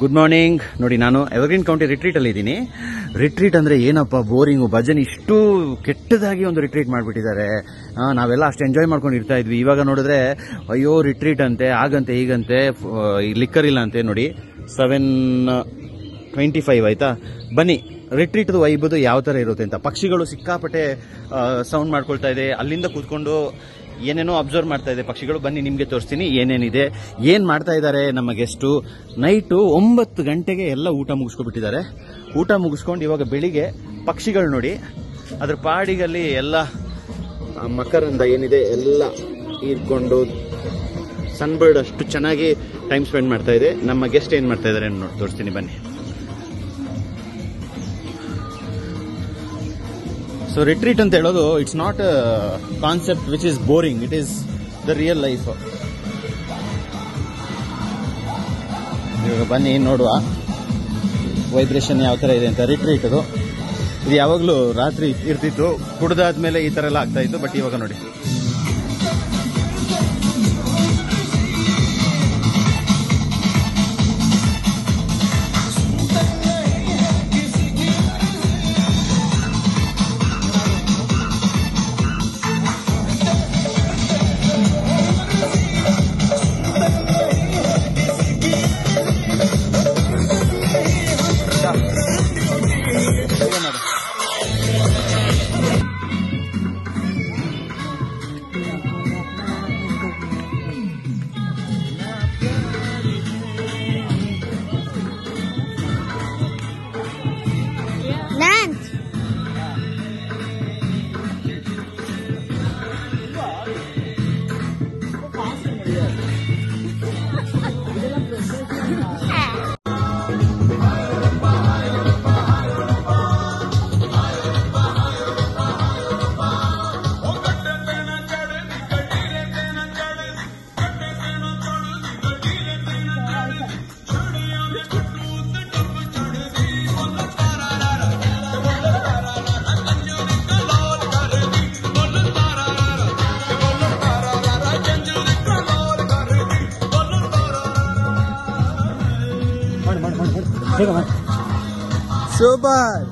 Good morning. ನೋಡಿ, ನಾನು evergreen county retreat ಅಲ್ಲಿ ಇದ್ದೀನಿ. ರಿಟ್ರೀಟ್ ಅಂದ್ರೆ ಏನಪ್ಪ ಬೋರಿಂಗು, ಭಜನ್ ಇಷ್ಟು ಕೆಟ್ಟದಾಗಿ ಒಂದು ರಿಟ್ರೀಟ್ ಮಾಡಿಬಿಟ್ಟಿದ್ದಾರೆ. ನಾವೆಲ್ಲ ಅಷ್ಟು ಎಂಜಾಯ್ ಮಾಡ್ಕೊಂಡು ಇರ್ತಾ ಇದ್ವಿ. ಇವಾಗ ನೋಡಿದ್ರೆ ಅಯ್ಯೋ ರಿಟ್ರೀಟ್ ಅಂತೆ, ಆಗಂತೆ ಹೀಗಂತೆ, ಲಿಕ್ಕರ್ ಇಲ್ಲ ಅಂತೆ. ನೋಡಿ 7:25 ಆಯ್ತಾ. ಬನ್ನಿ ರಿಟ್ರೀಟ್ದು ವೈಬದು ಯಾವ ತರ ಇರುತ್ತೆ ಅಂತ. ಪಕ್ಷಿಗಳು ಸಿಕ್ಕಾಪಟ್ಟೆ ಸೌಂಡ್ ಮಾಡ್ಕೊಳ್ತಾ ಇದೆ. ಅಲ್ಲಿಂದ ಕೂತ್ಕೊಂಡು ಏನೇನೋ ಅಬ್ಸರ್ವ್ ಮಾಡ್ತಾ ಇದೆ ಪಕ್ಷಿಗಳು. ಬನ್ನಿ ನಿಮ್ಗೆ ತೋರಿಸ್ತೀನಿ ಏನೇನಿದೆ, ಏನ್ ಮಾಡ್ತಾ ಇದ್ದಾರೆ ನಮ್ಮ ಗೆಸ್ಟು. ನೈಟು 9 ಗಂಟೆಗೆ ಎಲ್ಲ ಊಟ ಮುಗಿಸ್ಕೊಬಿಟ್ಟಿದ್ದಾರೆ. ಊಟ ಮುಗಿಸ್ಕೊಂಡು ಇವಾಗ ಬೆಳಿಗ್ಗೆ ಪಕ್ಷಿಗಳು ನೋಡಿ ಅದ್ರ ಪಾಡಿಗಲ್ಲಿ ಎಲ್ಲ ಮಕರಂದ ಏನಿದೆ ಎಲ್ಲ ಇಟ್ಕೊಂಡು ಸನ್ಬರ್ಡ್ ಅಷ್ಟು ಚೆನ್ನಾಗಿ ಟೈಮ್ ಸ್ಪೆಂಡ್ ಮಾಡ್ತಾ ಇದೆ. ನಮ್ಮ ಗೆಸ್ಟ್ ಏನ್ ಮಾಡ್ತಾ ಇದ್ದಾರೆ ನೋಡಿ ತೋರಿಸ್ತೀನಿ ಬನ್ನಿ. ಸೊ ರಿಟ್ರೀಟ್ ಅಂತ ಹೇಳೋದು it's not a concept which is boring, it is the real life. ಇವಾಗ ಬನ್ನಿ ನೋಡುವ ವೈಬ್ರೇಷನ್ ಯಾವ ತರ ಇದೆ ಅಂತ. ರಿಟ್ರೀಟ್ ಇದು ಯಾವಾಗಲೂ ರಾತ್ರಿ ಇರ್ತಿತ್ತು, ಕುಡ್ದಾದ್ಮೇಲೆ ಈ ತರ ಎಲ್ಲ ಆಗ್ತಾ ಇತ್ತು. ಬಟ್ ಇವಾಗ ನೋಡಿ ಸೂಪರ್.